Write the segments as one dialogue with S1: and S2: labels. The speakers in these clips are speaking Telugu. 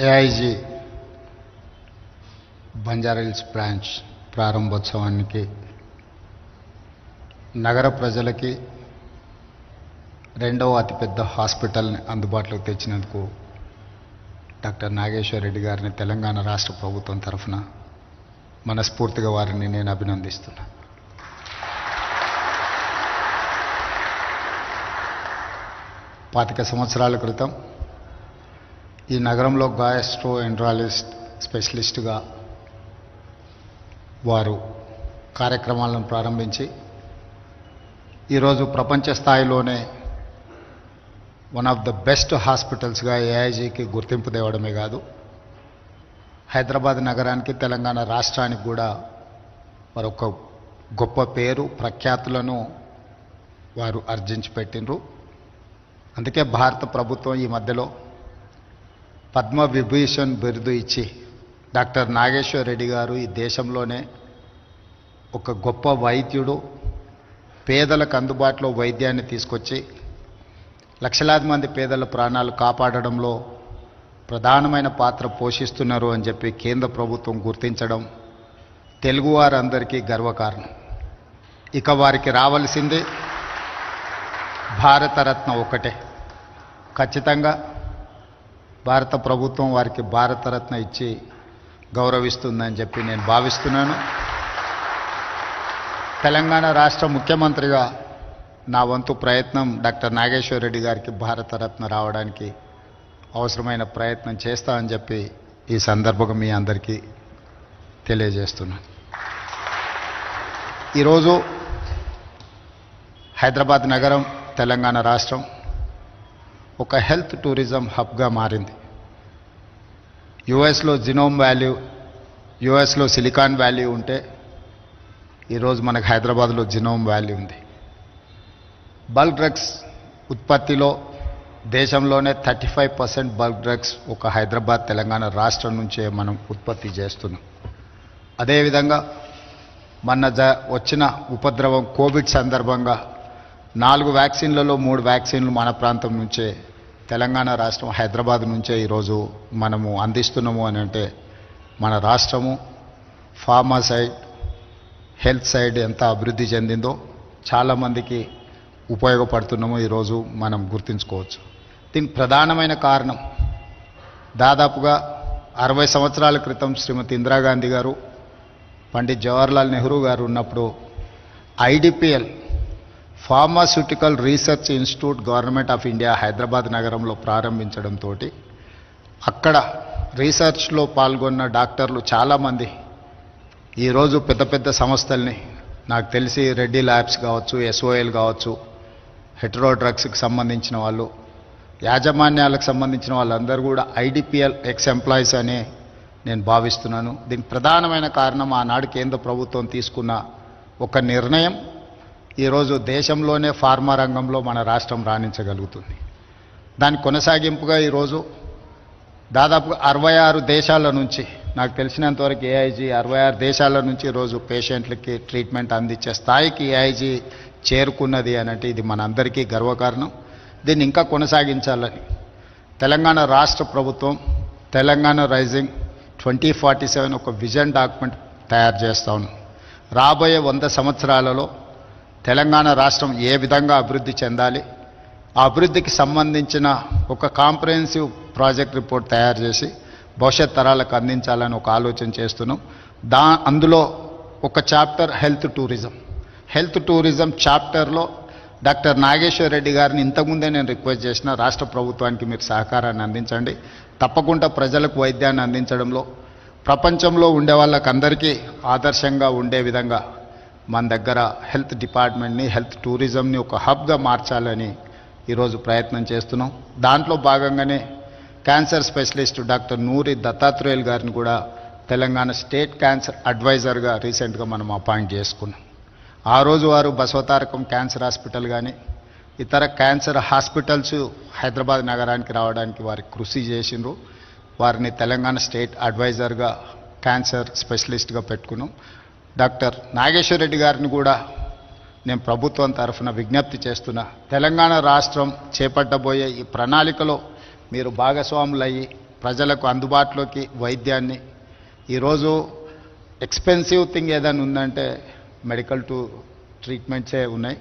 S1: ఏఐజీ బంజారాహిల్స్ బ్రాంచ్ ప్రారంభోత్సవానికి నగర ప్రజలకి రెండవ అతిపెద్ద హాస్పిటల్ని అందుబాటులోకి తెచ్చినందుకు డాక్టర్ నాగేశ్వర్ రెడ్డి గారిని తెలంగాణ రాష్ట్ర ప్రభుత్వం తరఫున మనస్ఫూర్తిగా వారిని నేను అభినందిస్తున్నా. పాతిక సంవత్సరాల క్రితం ఈ నగరంలో గాస్ట్రో ఎంట్రాలజిస్ట్ స్పెషలిస్టుగా వారు కార్యక్రమాలను ప్రారంభించి ఈరోజు ప్రపంచ స్థాయిలోనే వన్ ఆఫ్ ద బెస్ట్ హాస్పిటల్స్గా ఏఐజీకి గుర్తింపు తేవడమే కాదు, హైదరాబాద్ నగరానికి తెలంగాణ రాష్ట్రానికి కూడా మరొక గొప్ప పేరు ప్రఖ్యాతులను వారు ఆర్జించి పెట్టినరు. అందుకే భారత ప్రభుత్వం ఈ మధ్యలో పద్మ విభూషణ్ బిరుదు ఇచ్చి డాక్టర్ నాగేశ్వర్ రెడ్డి గారు ఈ దేశంలోనే ఒక గొప్ప వైద్యుడు, పేదలకు అందుబాటులో వైద్యాన్ని తీసుకొచ్చి లక్షలాది మంది పేదల ప్రాణాలు కాపాడడంలో ప్రధానమైన పాత్ర పోషిస్తున్నారు అని చెప్పి కేంద్ర ప్రభుత్వం గుర్తించడం తెలుగువారందరికీ గర్వకారణం. ఇక వారికి రావాల్సింది భారతరత్న ఒకటే. ఖచ్చితంగా భారత ప్రభుత్వం వారికి భారతరత్న ఇచ్చి గౌరవిస్తుందని చెప్పి నేను భావిస్తున్నాను. తెలంగాణ రాష్ట్ర ముఖ్యమంత్రిగా నా వంతు ప్రయత్నం డాక్టర్ నాగేశ్వర్ రెడ్డి గారికి భారతరత్న రావడానికి అవసరమైన ప్రయత్నం చేస్తా అని చెప్పి ఈ సందర్భంగా మీ అందరికీ తెలియజేస్తున్నాను. ఈరోజు హైదరాబాద్ నగరం తెలంగాణ రాష్ట్రం ఒక హెల్త్ టూరిజం హబ్గా మారింది. యుఎస్లో జినోమ్ వాల్యూ, యుఎస్లో సిలికాన్ వ్యాలీ ఉంటే ఈరోజు మనకు హైదరాబాద్లో జినోమ్ వ్యాలీ ఉంది. బల్క్ డ్రగ్స్ ఉత్పత్తిలో దేశంలోనే 35% బల్క్ డ్రగ్స్ ఒక హైదరాబాద్ తెలంగాణ రాష్ట్రం నుంచే మనం ఉత్పత్తి చేస్తున్నాం. అదేవిధంగా మొన్న వచ్చిన ఉపద్రవం కోవిడ్ సందర్భంగా 4 వ్యాక్సిన్లలో 3 వ్యాక్సిన్లు మన ప్రాంతం నుంచే, తెలంగాణ రాష్ట్రం హైదరాబాద్ నుంచే ఈరోజు మనము అందిస్తున్నాము అని అంటే మన రాష్ట్రము ఫార్మా సైడ్, హెల్త్ సైడ్ ఎంత అభివృద్ధి చెందిందో చాలామందికి ఉపయోగపడుతున్నామో ఈరోజు మనం గుర్తుంచుకోవచ్చు. దీనికి ప్రధానమైన కారణం దాదాపుగా 60 సంవత్సరాల క్రితం శ్రీమతి ఇందిరాగాంధీ గారు, పండిత్ జవహర్లాల్ నెహ్రూ గారు ఉన్నప్పుడు IDPL pharmaceutical research institute government of India Hyderabad నగరంలో ప్రారంభించడంతో అక్కడ రీసెర్చ్లో పాల్గొన్న డాక్టర్లు చాలామంది ఈరోజు పెద్ద పెద్ద సంస్థల్ని, నాకు తెలిసి రెడ్డి ల్యాబ్స్ కావచ్చు, ఎస్ఓఎల్ కావచ్చు, హెటరో డ్రగ్స్కి సంబంధించిన వాళ్ళు, యాజమాన్యాలకు సంబంధించిన వాళ్ళందరూ కూడా ఐడిపిఎల్ ఎక్స్ ఎంప్లాయీస్ అనే నేను భావిస్తున్నాను. దీనికి ప్రధానమైన కారణం ఆనాడు కేంద్ర ప్రభుత్వం తీసుకున్న ఒక నిర్ణయం ఈరోజు దేశంలోనే ఫార్మా రంగంలో మన రాష్ట్రం రాణించగలుగుతుంది. దాని కొనసాగింపుగా ఈరోజు దాదాపు 66 దేశాల నుంచి, నాకు తెలిసినంతవరకు ఏఐజీ 66 దేశాల నుంచి ఈరోజు పేషెంట్లకి ట్రీట్మెంట్ అందించే స్థాయికి ఏఐజీ చేరుకున్నది అనంటే ఇది మనందరికీ గర్వకారణం. దీన్ని ఇంకా కొనసాగించాలని తెలంగాణ రాష్ట్ర ప్రభుత్వం తెలంగాణ రైజింగ్ 2047 ఒక విజన్ డాక్యుమెంట్ తయారు చేస్తా ఉన్నాం. రాబోయే 100 సంవత్సరాలలో తెలంగాణ రాష్ట్రం ఏ విధంగా అభివృద్ధి చెందాలి, ఆ అభివృద్ధికి సంబంధించిన ఒక కాంప్రహెన్సివ్ ప్రాజెక్ట్ రిపోర్ట్ తయారు చేసి భవిష్యత్ తరాలకు అందించాలని ఒక ఆలోచన చేస్తున్నాం. అందులో ఒక చాప్టర్ హెల్త్ టూరిజం చాప్టర్లో డాక్టర్ నాగేశ్వర్ రెడ్డి గారిని ఇంతకుముందే నేను రిక్వెస్ట్ చేసిన రాష్ట్ర ప్రభుత్వానికి మీరు సహకారాన్ని అందించండి. తప్పకుండా ప్రజలకు వైద్యాన్ని అందించడంలో ప్రపంచంలో ఉండే వాళ్ళకందరికీ ఆదర్శంగా ఉండే విధంగా మన దగ్గర హెల్త్ డిపార్ట్మెంట్ని, హెల్త్ టూరిజంని ఒక హబ్గా మార్చాలని ఈరోజు ప్రయత్నం చేస్తున్నాం. దాంట్లో భాగంగానే క్యాన్సర్ స్పెషలిస్ట్ డాక్టర్ నూరి దత్తాత్రేయులు గారిని కూడా తెలంగాణ స్టేట్ క్యాన్సర్ అడ్వైజర్గా రీసెంట్గా మనం అపాయింట్ చేసుకున్నాం. ఆ రోజు వారు బసవతారకం క్యాన్సర్ హాస్పిటల్ కానీ ఇతర క్యాన్సర్ హాస్పిటల్స్ హైదరాబాద్ నగరానికి రావడానికి వారికి కృషి చేసిండ్రు. వారిని తెలంగాణ స్టేట్ అడ్వైజర్గా క్యాన్సర్ స్పెషలిస్ట్గా పెట్టుకున్నాం. డాక్టర్ నాగేశ్వర్ రెడ్డి గారిని కూడా నేను ప్రభుత్వం తరఫున విజ్ఞప్తి చేస్తున్నా, తెలంగాణ రాష్ట్రం చేపట్టబోయే ఈ ప్రణాళికలో మీరు భాగస్వాములయ్యి ప్రజలకు అందుబాటులోకి వైద్యాన్ని ఈరోజు ఎక్స్పెన్సివ్ థింగ్ ఏదైనా ఉందంటే మెడికల్ ట్రీట్మెంట్సే ఉన్నాయి.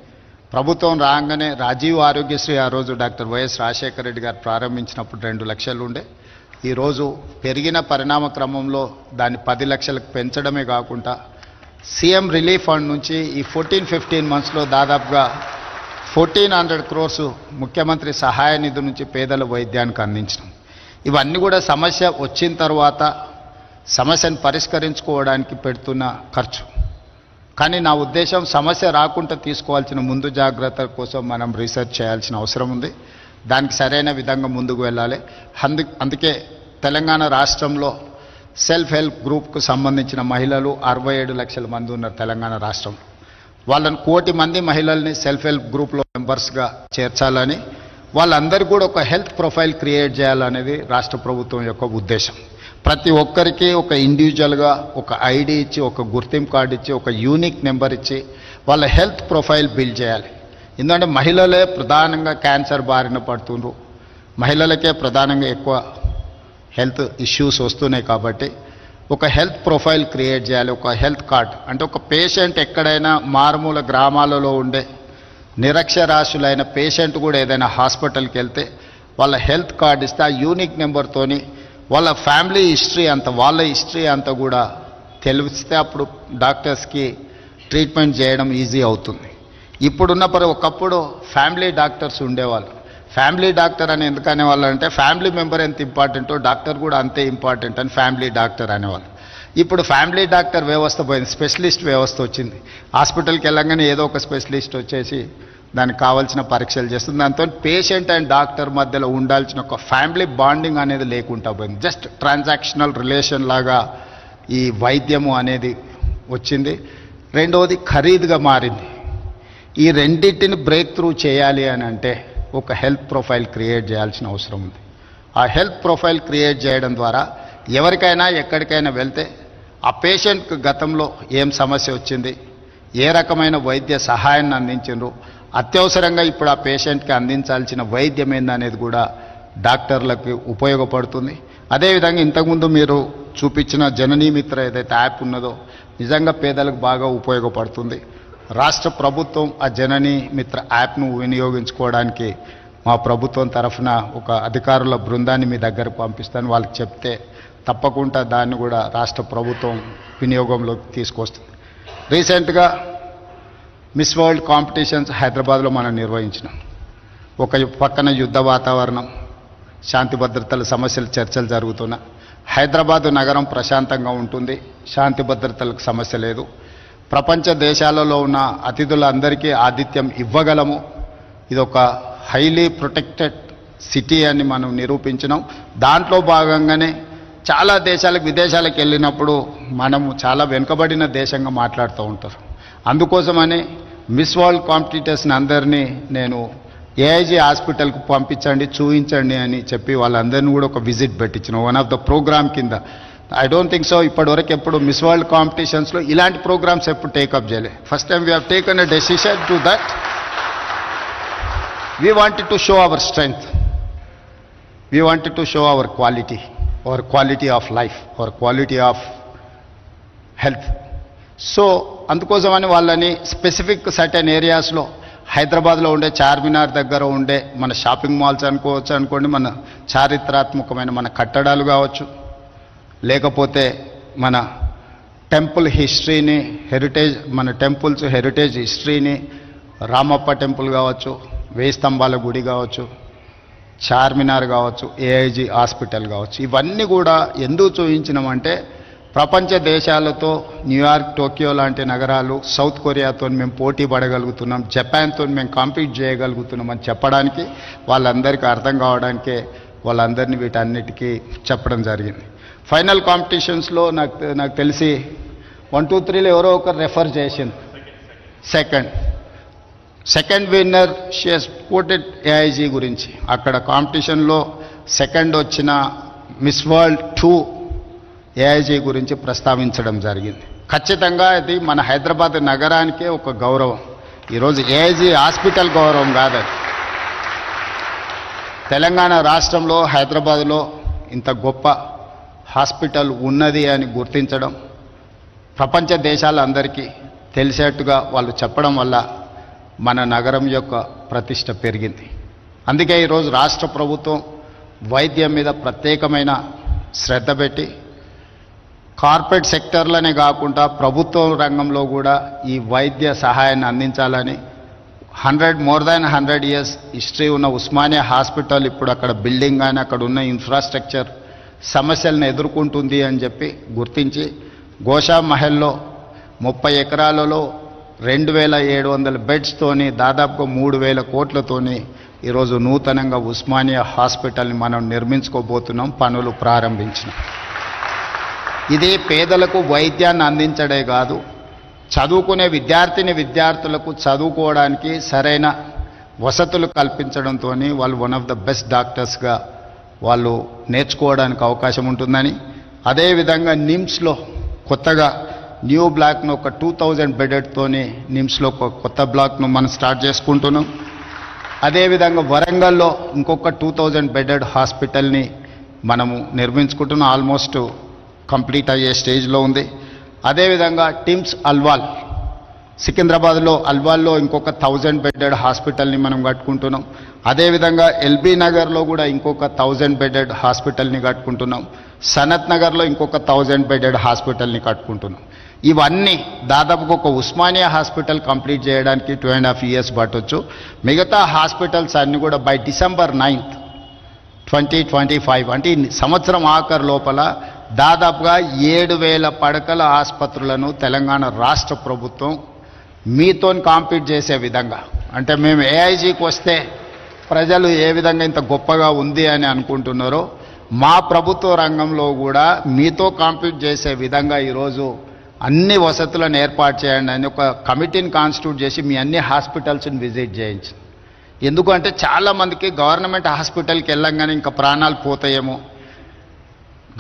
S1: ప్రభుత్వం రాగానే రాజీవ్ ఆరోగ్యశ్రీ ఆ రోజు డాక్టర్ వైఎస్ రాజశేఖర రెడ్డి గారు ప్రారంభించినప్పుడు 2 లక్షలు ఉండే. ఈరోజు పెరిగిన పరిణామ క్రమంలో దాన్ని 10 లక్షలకు పెంచడమే కాకుండా సీఎం రిలీఫ్ ఫండ్ నుంచి ఈ 14-15 మంత్స్లో దాదాపుగా 1400 crores ముఖ్యమంత్రి సహాయ నిధి నుంచి పేదల వైద్యానికి అందించడం. ఇవన్నీ కూడా సమస్య వచ్చిన తర్వాత సమస్యను పరిష్కరించుకోవడానికి పెడుతున్న ఖర్చు. కానీ నా ఉద్దేశం సమస్య రాకుండా తీసుకోవాల్సిన ముందు జాగ్రత్తల కోసం మనం రీసెర్చ్ చేయాల్సిన అవసరం ఉంది. దానికి సరైన విధంగా ముందుకు వెళ్ళాలి. అందుకే తెలంగాణ రాష్ట్రంలో సెల్ఫ్ హెల్ప్ గ్రూప్కు సంబంధించిన మహిళలు 67 లక్షల మంది ఉన్నారు తెలంగాణ రాష్ట్రంలో. వాళ్ళని 1 కోటి మంది మహిళల్ని సెల్ఫ్ హెల్ప్ గ్రూప్లో మెంబర్స్గా చేర్చాలని, వాళ్ళందరికీ కూడా ఒక హెల్త్ ప్రొఫైల్ క్రియేట్ చేయాలనేది రాష్ట్ర ప్రభుత్వం యొక్క ఉద్దేశం. ప్రతి ఒక్కరికి ఒక ఇండివిజువల్గా ఒక ఐడి ఇచ్చి, ఒక గుర్తింపు కార్డు ఇచ్చి, ఒక యూనిక్ నెంబర్ ఇచ్చి వాళ్ళ హెల్త్ ప్రొఫైల్ బిల్డ్ చేయాలి. ఎందుకంటే మహిళలే ప్రధానంగా క్యాన్సర్ బారిన పడుతుండ్రు, మహిళలకే ప్రధానంగా ఎక్కువ హెల్త్ ఇష్యూస్ వస్తున్నాయి. కాబట్టి ఒక హెల్త్ ప్రొఫైల్ క్రియేట్ చేయాలి. ఒక హెల్త్ కార్డ్ అంటే ఒక పేషెంట్ ఎక్కడైనా మారుమూల గ్రామాలలో ఉండే నిరక్షరాస్యులైన పేషెంట్ కూడా ఏదైనా హాస్పిటల్కి వెళ్తే వాళ్ళ హెల్త్ కార్డ్ ఇస్తే ఆ యూనిక్ నెంబర్తోని వాళ్ళ ఫ్యామిలీ హిస్టరీ అంతా, వాళ్ళ హిస్టరీ అంతా కూడా తెలిస్తే అప్పుడు డాక్టర్స్కి ట్రీట్మెంట్ చేయడం ఈజీ అవుతుంది. ఇప్పుడున్న ఒకప్పుడు ఫ్యామిలీ డాక్టర్స్ ఉండేవాళ్ళు. ఫ్యామిలీ డాక్టర్ అని ఎందుకు అనేవాళ్ళు అంటే ఫ్యామిలీ మెంబర్ ఎంత ఇంపార్టెంటో డాక్టర్ కూడా అంతే ఇంపార్టెంట్ అని ఫ్యామిలీ డాక్టర్ అనేవాళ్ళు. ఇప్పుడు ఫ్యామిలీ డాక్టర్ వ్యవస్థ పోయింది, స్పెషలిస్ట్ వ్యవస్థ వచ్చింది. హాస్పిటల్కి వెళ్ళగానే ఏదో ఒక స్పెషలిస్ట్ వచ్చేసి దానికి కావాల్సిన పరీక్షలు చేస్తుంది. దాంతో పేషెంట్ అండ్ డాక్టర్ మధ్యలో ఉండాల్సిన ఒక ఫ్యామిలీ బాండింగ్ అనేది లేకుండా పోయింది. జస్ట్ ట్రాన్సాక్షనల్ రిలేషన్ లాగా ఈ వైద్యము అనేది వచ్చింది. రెండవది ఖరీదుగా మారింది. ఈ రెండింటిని బ్రేక్ త్రూ చేయాలి అని అంటే ఒక హెల్త్ ప్రొఫైల్ క్రియేట్ చేయాల్సిన అవసరం ఉంది. ఆ హెల్త్ ప్రొఫైల్ క్రియేట్ చేయడం ద్వారా ఎవరికైనా ఎక్కడికైనా వెళ్తే ఆ పేషెంట్కి గతంలో ఏం సమస్య వచ్చింది, ఏ రకమైన వైద్య సహాయాన్ని అందించారు, అత్యవసరంగా ఇప్పుడు ఆ పేషెంట్కి అందించాల్సిన వైద్యం ఏందనేది కూడా డాక్టర్లకు ఉపయోగపడుతుంది. అదేవిధంగా ఇంతకుముందు మీరు చూపించిన జననీ మిత్ర ఏదైతే యాప్ ఉన్నదో నిజంగా పేదలకు బాగా ఉపయోగపడుతుంది. రాష్ట్ర ప్రభుత్వం ఆ జననీ మిత్ర యాప్ను వినియోగించుకోవడానికి మా ప్రభుత్వం తరఫున ఒక అధికారుల బృందాన్ని మీ దగ్గరకు పంపిస్తాను. వాళ్ళకి చెప్తే తప్పకుండా దాన్ని కూడా రాష్ట్ర ప్రభుత్వం వినియోగంలోకి తీసుకొస్తుంది. రీసెంట్గా మిస్ వరల్డ్ కాంపిటీషన్స్ హైదరాబాద్లో మనం నిర్వహించినాం. ఒక పక్కన యుద్ధ వాతావరణం, శాంతి భద్రతల సమస్యలు చర్చలు జరుగుతున్నా హైదరాబాదు నగరం ప్రశాంతంగా ఉంటుంది, శాంతి భద్రతలకు సమస్య లేదు. ప్రపంచ దేశాలలో ఉన్న అతిథులందరికీ ఆతిథ్యం ఇవ్వగలము. ఇదొక హైలీ ప్రొటెక్టెడ్ సిటీ అని మనం నిరూపించినాం. దాంట్లో భాగంగానే చాలా దేశాలకు విదేశాలకు వెళ్ళినప్పుడు మనము చాలా వెనుకబడిన దేశంగా మాట్లాడుతూ ఉంటారు. అందుకోసమని మిస్ వరల్డ్ కాంపిటీటర్స్ని అందరినీ నేను ఏఐజీ హాస్పిటల్కు పంపించండి, చూపించండి అని చెప్పి వాళ్ళందరినీ కూడా ఒక విజిట్ పెట్టించిన వన్ ఆఫ్ ద ప్రోగ్రామ్ కింద. ఐ డోంట్ థింక్ సో ఇప్పటివరకు ఎప్పుడు మిస్ వరల్డ్ కాంపిటీషన్స్లో ఇలాంటి ప్రోగ్రామ్స్ ఎప్పుడు టేకప్ చేయలేదు. First time we have taken a decision to that. We wanted to show our strength, we wanted to show our quality of life, our quality of health. So అందుకోసమని వాళ్ళని స్పెసిఫిక్ సర్టెన్ ఏరియాస్లో హైదరాబాద్లో ఉండే చార్మినార్ దగ్గర ఉండే మన షాపింగ్ మాల్స్ అనుకోండి, మన చారిత్రాత్మకమైన మన కట్టడాలు కావచ్చు, లేకపోతే మన టెంపుల్ హిస్టరీని, మన టెంపుల్స్ హెరిటేజ్ హిస్టరీని, రామప్ప టెంపుల్ కావచ్చు, 1000 స్తంభాల గుడి కావచ్చు, చార్మినార్ కావచ్చు, ఏఐజీ హాస్పిటల్ కావచ్చు, ఇవన్నీ కూడా ఎందుకు చూపించినామంటే ప్రపంచ దేశాలతో న్యూయార్క్, టోక్యో లాంటి నగరాలు, సౌత్ కొరియాతో మేము పోటీ పడగలుగుతున్నాం, జపాన్తో మేము కాంపీట్ చేయగలుగుతున్నాం అని చెప్పడానికి, వాళ్ళందరికీ అర్థం కావడానికే వాళ్ళందరినీ వీటన్నిటికీ చెప్పడం జరిగింది. ఫైనల్ కాంపిటీషన్స్లో నాకు తెలిసి 1, 2, 3లో ఎవరో ఒకరు రెఫర్ చేసింది. Second winner she has quoted AIG గురించి. అక్కడ కాంపిటీషన్లో సెకండ్ వచ్చిన మిస్ వరల్డ్ 2 ఏఐజీ గురించి ప్రస్తావించడం జరిగింది. ఖచ్చితంగా ఇది మన హైదరాబాద్ నగరానికే ఒక గౌరవం. ఈరోజు ఏఐజీ హాస్పిటల్ గౌరవం కాదు. తెలంగాణ రాష్ట్రంలో హైదరాబాద్లో ఇంత గొప్ప హాస్పిటల్ ఉన్నది అని గుర్తించడం, ప్రపంచ దేశాలందరికీ తెలిసేట్టుగా వాళ్ళు చెప్పడం వల్ల మన నగరం యొక్క ప్రతిష్ట పెరిగింది. అందుకే ఈరోజు రాష్ట్ర ప్రభుత్వం వైద్యం మీద ప్రత్యేకమైన శ్రద్ధ పెట్టి కార్పొరేట్ సెక్టర్లనే కాకుండా ప్రభుత్వ రంగంలో కూడా ఈ వైద్య సహాయాన్ని అందించాలని మోర్ దాన్ 100 years హిస్టరీ ఉన్న ఉస్మానియా హాస్పిటల్ ఇప్పుడు అక్కడ బిల్డింగ్ కానీ అక్కడ ఉన్న ఇన్ఫ్రాస్ట్రక్చర్ సమస్యలను ఎదుర్కొంటుంది అని చెప్పి గుర్తించి గోషా మహల్లో 30 ఎకరాలలో 2700 బెడ్స్తోని దాదాపుగా 3000 కోట్లతోని ఈరోజు నూతనంగా ఉస్మానియా హాస్పిటల్ని మనం నిర్మించుకోబోతున్నాం, పనులు ప్రారంభించినాం. ఇది పేదలకు వైద్యాన్ని అందించడే కాదు, చదువుకునే విద్యార్థులకు చదువుకోవడానికి సరైన వసతులు కల్పించడంతో వాళ్ళు వన్ ఆఫ్ ద బెస్ట్ డాక్టర్స్గా వాళ్ళు నేర్చుకోవడానికి అవకాశం ఉంటుందని, అదేవిధంగా నిమ్స్లో కొత్తగా న్యూ బ్లాక్ను ఒక 2000 బెడెడ్తోని నిమ్స్లో ఒక కొత్త బ్లాక్ను మనం స్టార్ట్ చేసుకుంటున్నాం. అదేవిధంగా వరంగల్లో ఇంకొక 2000 బెడెడ్ హాస్పిటల్ని మనము నిర్మించుకుంటున్నాం, ఆల్మోస్ట్ కంప్లీట్ అయ్యే స్టేజ్లో ఉంది. అదేవిధంగా టిమ్స్ అల్వాల్ సికింద్రాబాద్లో అల్వాల్లో ఇంకొక 1000 బెడెడ్ హాస్పిటల్ని మనం కట్టుకుంటున్నాం. అదేవిధంగా ఎల్బీ నగర్లో కూడా ఇంకొక 1000 బెడెడ్ హాస్పిటల్ని కట్టుకుంటున్నాం. సనత్ నగర్లో ఇంకొక 1000 బెడెడ్ హాస్పిటల్ని కట్టుకుంటున్నాం. ఇవన్నీ దాదాపుగా ఒక ఉస్మానియా హాస్పిటల్ కంప్లీట్ చేయడానికి 2.5 years పట్టొచ్చు. మిగతా హాస్పిటల్స్ అన్నీ కూడా బై December 9th 2025 అంటే ఈ సంవత్సరం ఆఖరు లోపల దాదాపుగా 7000 పడకల ఆసుపత్రులను తెలంగాణ రాష్ట్ర ప్రభుత్వం మీతో కాంపీట్ చేసే విధంగా, అంటే మేము ఏఐజీకి వస్తే ప్రజలు ఏ విధంగా ఇంత గొప్పగా ఉంది అని అనుకుంటున్నారో మా ప్రభుత్వ రంగంలో కూడా మీతో కాంపీట్ చేసే విధంగా ఈరోజు అన్ని వసతులను ఏర్పాటు చేయండి అని ఒక కమిటీని కాన్స్టిట్యూట్ చేసి మీ అన్ని హాస్పిటల్స్ని విజిట్ చేయించి. ఎందుకంటే చాలామందికి గవర్నమెంట్ హాస్పిటల్కి వెళ్ళంగానే ఇంకా ప్రాణాలు పోతాయేమో,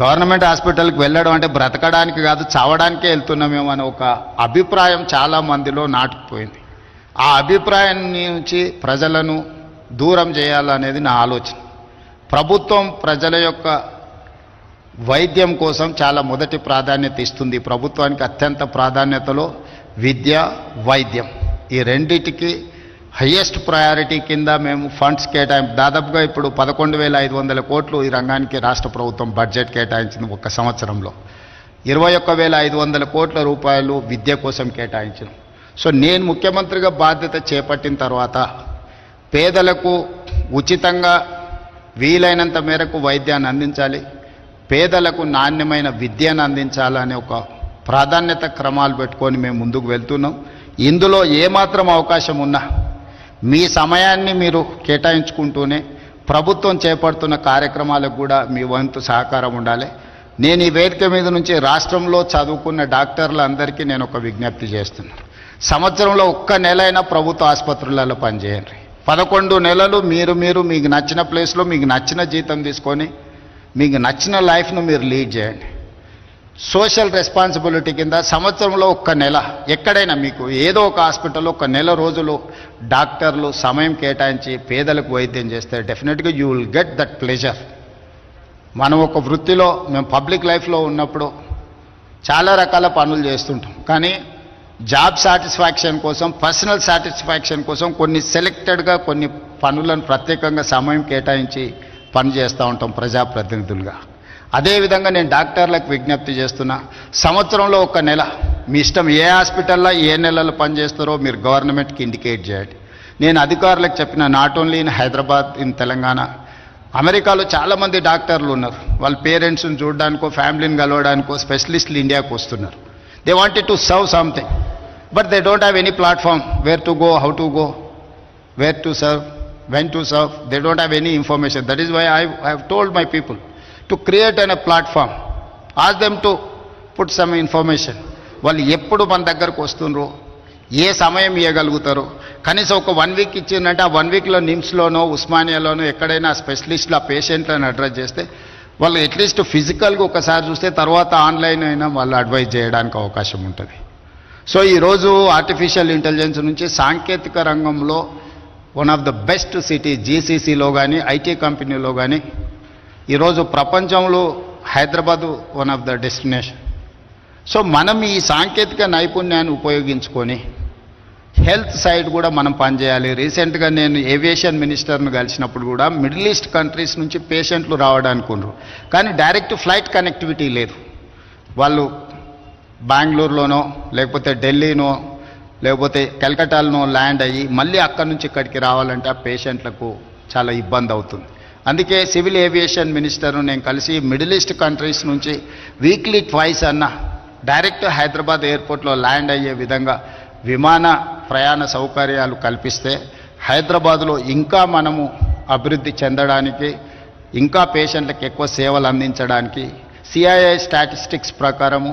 S1: గవర్నమెంట్ హాస్పిటల్కి వెళ్ళడం అంటే బ్రతకడానికి కాదు చావడానికే వెళ్తున్నామేమో అనే ఒక అభిప్రాయం చాలామందిలో నాటుకుపోయింది. ఆ అభిప్రాయం నుంచి ప్రజలను దూరం చేయాలనేది నా ఆలోచన. ప్రభుత్వం ప్రజల యొక్క వైద్యం కోసం చాలా మొదటి ప్రాధాన్యత ఇస్తుంది. ప్రభుత్వానికి అత్యంత ప్రాధాన్యతలో విద్య, వైద్యం ఈ రెండిటికి హయ్యెస్ట్ ప్రయారిటీ కింద మేము ఫండ్స్ దాదాపుగా ఇప్పుడు 11,500 కోట్లు ఈ రంగానికి రాష్ట్ర ప్రభుత్వం బడ్జెట్ కేటాయించింది. ఒక సంవత్సరంలో 21,500 కోట్ల రూపాయలు విద్య కోసం కేటాయించాం. సో నేను ముఖ్యమంత్రిగా బాధ్యత చేపట్టిన తర్వాత పేదలకు ఉచితంగా వీలైనంత మేరకు వైద్యాన్ని అందించాలి, పేదలకు నాణ్యమైన విద్యను అందించాలనే ఒక ప్రాధాన్యత క్రమాలు పెట్టుకొని మేము ముందుకు వెళ్తున్నాం. ఇందులో ఏమాత్రం అవకాశం ఉన్నా మీ సమయాన్ని మీరు కేటాయించుకుంటూనే ప్రభుత్వం చేపడుతున్న కార్యక్రమాలకు కూడా మీ వంతు సహకారం ఉండాలి. నేను ఈ వేదిక మీద నుంచి రాష్ట్రంలో చదువుకున్న డాక్టర్లందరికీ నేను ఒక విజ్ఞప్తి చేస్తున్నాను. సంవత్సరంలో ఒక్క నెలైనా ప్రభుత్వ ఆసుపత్రులలో పనిచేయండి. 11 నెలలు మీరు మీకు నచ్చిన ప్లేస్లో మీకు నచ్చిన జీతం తీసుకొని మీకు నచ్చిన లైఫ్ను మీరు లీడ్ చేయండి. సోషల్ రెస్పాన్సిబిలిటీ కింద సంవత్సరంలో ఒక్క నెల ఎక్కడైనా మీకు ఏదో ఒక హాస్పిటల్లో ఒక నెల రోజులు డాక్టర్లు సమయం కేటాయించి పేదలకు వైద్యం చేస్తే డెఫినెట్గా you will get that pleasure. మనం ఒక వృత్తిలో మేము పబ్లిక్ లైఫ్లో ఉన్నప్పుడు చాలా రకాల పనులు చేస్తుంటాం, కానీ జాబ్ సాటిస్ఫాక్షన్ కోసం, పర్సనల్ సాటిస్ఫాక్షన్ కోసం కొన్ని సెలెక్టెడ్గా కొన్ని పనులను ప్రత్యేకంగా సమయం కేటాయించి పని చేస్తూ ఉంటాం ప్రజాప్రతినిధులుగా. అదేవిధంగా నేను డాక్టర్లకు విజ్ఞప్తి చేస్తున్నా, సంవత్సరంలో ఒక నెల మీ ఇష్టం ఏ హాస్పిటల్లో ఏ నెలలో పనిచేస్తారో మీరు గవర్నమెంట్కి ఇండికేట్ చేయండి. నేను అధికారులకు చెప్పిన, not only in Hyderabad, in Telangana, అమెరికాలో చాలామంది డాక్టర్లు ఉన్నారు. వాళ్ళ పేరెంట్స్ని చూడడానికో ఫ్యామిలీని కలవడానికో స్పెషలిస్టులు ఇండియాకు వస్తున్నారు. They wanted to serve something but they don't have any platform where to go, how to go, where to serve, when to serve. They don't have any information. That is why I have told my people to create a platform, ask them to put some information. వాళ్ళు ఎప్పుడు మన దగ్గరకు వస్తుండ్రో, ఏ సమయం ఇవ్వగలుగుతారో, కనీసం ఒక 1 week ఇచ్చిందంటే ఆ 1 weekలో నిమ్స్లోనో ఉస్మానియాలోనో ఎక్కడైనా స్పెషలిస్టులు ఆ పేషెంట్లను అడ్రస్ చేస్తే వాళ్ళు అట్లీస్ట్ ఫిజికల్గా ఒకసారి చూస్తే తర్వాత ఆన్లైన్ అయినా వాళ్ళు అడ్వైజ్ చేయడానికి అవకాశం ఉంటుంది. సో ఈరోజు ఆర్టిఫిషియల్ ఇంటెలిజెన్స్ నుంచి సాంకేతిక రంగంలో one of the best city జీసీసీలో కానీ ఐటీ కంపెనీలో కానీ ఈరోజు ప్రపంచంలో Hyderabad one of the destination. So మనం ఈ సాంకేతిక నైపుణ్యాన్ని ఉపయోగించుకొని హెల్త్ సైడ్ కూడా మనం పనిచేయాలి. రీసెంట్గా నేను ఏవియేషన్ మినిస్టర్ను కలిసినప్పుడు కూడా మిడిల్ ఈస్ట్ కంట్రీస్ నుంచి పేషెంట్లు రావడానికి ఉన్నారు, కానీ డైరెక్ట్ ఫ్లైట్ కనెక్టివిటీ లేదు. వాళ్ళు బెంగళూరులోనో లేకపోతే ఢిల్లీనో లేకపోతే కలకట్టాలోనో ల్యాండ్ అయ్యి మళ్ళీ అక్కడి నుంచి ఇక్కడికి రావాలంటే ఆ పేషెంట్లకు చాలా ఇబ్బంది అవుతుంది. అందుకే సివిల్ ఏవియేషన్ మినిస్టర్ను నేను కలిసి మిడిల్ ఈస్ట్ కంట్రీస్ నుంచి వీక్లీ ట్వైస్ అన్న డైరెక్ట్ హైదరాబాద్ ఎయిర్పోర్ట్లో ల్యాండ్ అయ్యే విధంగా విమాన ప్రయాణ సౌకర్యాలు కల్పిస్తే హైదరాబాదులో ఇంకా మనము అభివృద్ధి చెందడానికి, ఇంకా పేషెంట్లకు ఎక్కువ సేవలు అందించడానికి సిఐఐ స్టాటిస్టిక్స్ ప్రకారము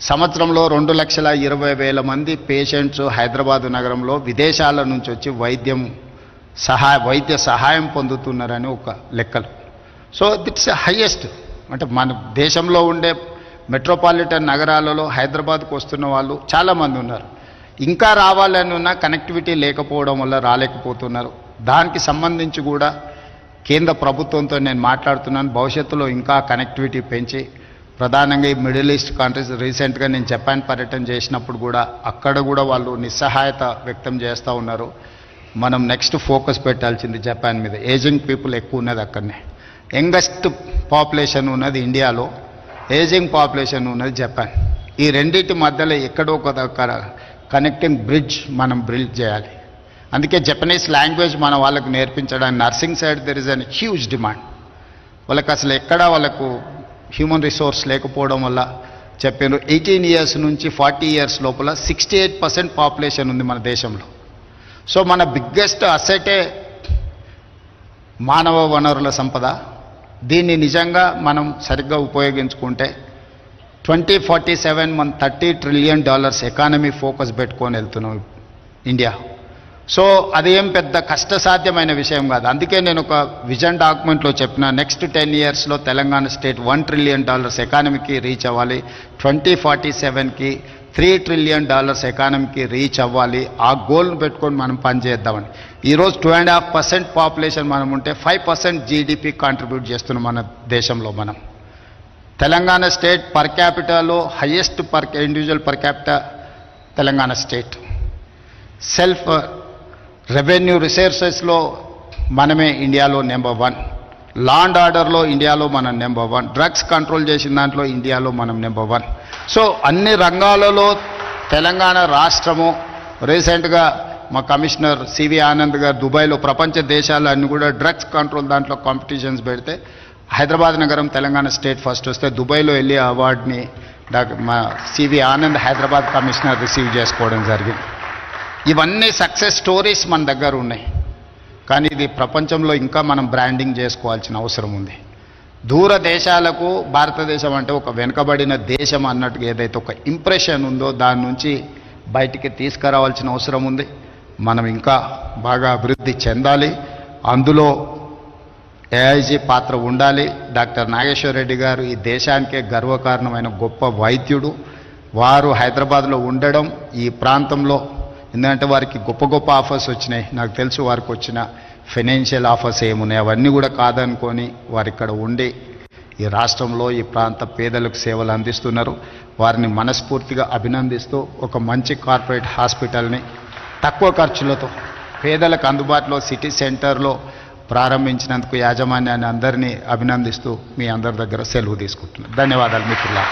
S1: సంవత్సరంలో 2,20,000 మంది పేషెంట్స్ హైదరాబాదు నగరంలో విదేశాల నుంచి వచ్చి వైద్య సహాయం పొందుతున్నారని ఒక లెక్కలు. So it's highest. అంటే మన దేశంలో ఉండే మెట్రోపాలిటన్ నగరాలలో హైదరాబాద్కు వస్తున్న వాళ్ళు చాలామంది ఉన్నారు. ఇంకా రావాలని ఉన్న కనెక్టివిటీ లేకపోవడం వల్ల రాలేకపోతున్నారు. దానికి సంబంధించి కూడా కేంద్ర ప్రభుత్వంతో నేను మాట్లాడుతున్నాను. భవిష్యత్తులో ఇంకా కనెక్టివిటీ పెంచి ప్రధానంగా ఈ మిడిల్ ఈస్ట్ కంట్రీస్, రీసెంట్గా నేను జపాన్ పర్యటన చేసినప్పుడు కూడా అక్కడ కూడా వాళ్ళు నిస్సహాయత వ్యక్తం చేస్తూ ఉన్నారు. మనం నెక్స్ట్ ఫోకస్ పెట్టాల్సింది జపాన్ మీద. ఏజింగ్ పీపుల్ ఎక్కువ ఉన్నది అక్కడనే. యంగెస్ట్ పాపులేషన్ ఉన్నది ఇండియాలో, ఏజింగ్ పాపులేషన్ ఉన్నది జపాన్. ఈ రెండింటి మధ్యలో ఎక్కడో ఒక కనెక్టింగ్ బ్రిడ్జ్ మనం బిల్డ్ చేయాలి. అందుకే జపనీస్ లాంగ్వేజ్ మన వాళ్ళకు నేర్పించడానికి nursing side there is an huge demand. వాళ్ళకి అసలు ఎక్కడా వాళ్ళకు హ్యూమన్ రిసోర్స్ లేకపోవడం వల్ల చెప్పారు 18 years నుంచి 40 years లోపల 68% పాపులేషన్ ఉంది మన దేశంలో. సో మన బిగ్గెస్ట్ అసెటే మానవ వనరుల సంపద. దీన్ని నిజంగా మనం సరిగ్గా ఉపయోగించుకుంటే 2047 మన $30 trillion ఎకానమీ ఫోకస్ పెట్టుకొని వెళ్తున్నాం ఇండియా. సో అదేం పెద్ద కష్టసాధ్యమైన విషయం కాదు. అందుకే నేను ఒక విజన్ డాక్యుమెంట్లో చెప్పిన నెక్స్ట్ 10 yearsలో తెలంగాణ స్టేట్ $1 trillion ఎకానమీకి రీచ్ అవ్వాలి, 2047కి $3 trillion ఎకానమీకి రీచ్ అవ్వాలి. ఆ గోల్ను పెట్టుకొని మనం పనిచేద్దామని. ఈరోజు 2.5% పాపులేషన్ మనం ఉంటే 5% జీడిపి కాంట్రిబ్యూట్ చేస్తున్నాం మన దేశంలో. మనం తెలంగాణ స్టేట్ పర్ క్యాపిటాలో highest individual per capita Telangana state. Self revenue రిసోర్సెస్లో మనమే ఇండియాలో నెంబర్ 1, లా అండ్ ఆర్డర్లో ఇండియాలో మనం నెంబర్ 1, డ్రగ్స్ కంట్రోల్ చేసిన దాంట్లో ఇండియాలో మనం నెంబర్ 1. సో అన్ని రంగాలలో తెలంగాణ రాష్ట్రము. రీసెంట్గా మా కమిషనర్ సివి ఆనంద్ గారు దుబాయ్లో ప్రపంచ దేశాలన్నీ కూడా డ్రగ్స్ కంట్రోల్ దాంట్లో కాంపిటీషన్స్ పెడితే హైదరాబాద్ నగరం తెలంగాణ స్టేట్ ఫస్ట్ వస్తే దుబాయ్లో వెళ్ళి అవార్డుని మా C V Anand Hyderabad commissioner receive చేసుకోవడం జరిగింది. ఇవన్నీ సక్సెస్ స్టోరీస్ మన దగ్గర ఉన్నాయి, కానీ ఇది ప్రపంచంలో ఇంకా మనం బ్రాండింగ్ చేసుకోవాల్సిన అవసరం ఉంది. దూర దేశాలకు భారతదేశం అంటే ఒక వెనుకబడిన దేశం అన్నట్టుగా ఏదైతే ఒక ఇంప్రెషన్ ఉందో దాని నుంచి బయటికి తీసుకురావాల్సిన అవసరం ఉంది. మనం ఇంకా బాగా అభివృద్ధి చెందాలి. అందులో ఏఐజీ పాత్ర ఉండాలి. డాక్టర్ నాగేశ్వర్ రెడ్డి గారు ఈ దేశానికే గర్వకారణమైన గొప్ప వైద్యుడు. వారు హైదరాబాద్లో ఉండడం ఈ ప్రాంతంలో, ఎందుకంటే వారికి గొప్ప గొప్ప ఆఫర్స్ వచ్చినాయి. నాకు తెలుసు వారికి వచ్చిన ఫైనాన్షియల్ ఆఫర్స్ ఏమున్నాయి, అవన్నీ కూడా కాదనుకొని వారు ఇక్కడ ఉండి ఈ రాష్ట్రంలో ఈ ప్రాంత పేదలకు సేవలు అందిస్తున్నారు. వారిని మనస్ఫూర్తిగా అభినందిస్తూ ఒక మంచి కార్పొరేట్ హాస్పిటల్ని తక్కువ ఖర్చులతో పేదలకు అందుబాటులో సిటీ సెంటర్లో ప్రారంభించినందుకు యాజమాన్యాన్ని అందరినీ అభినందిస్తూ మీ అందరి దగ్గర సెలవు తీసుకుంటున్నాను. ధన్యవాదాలు మిత్రులారా.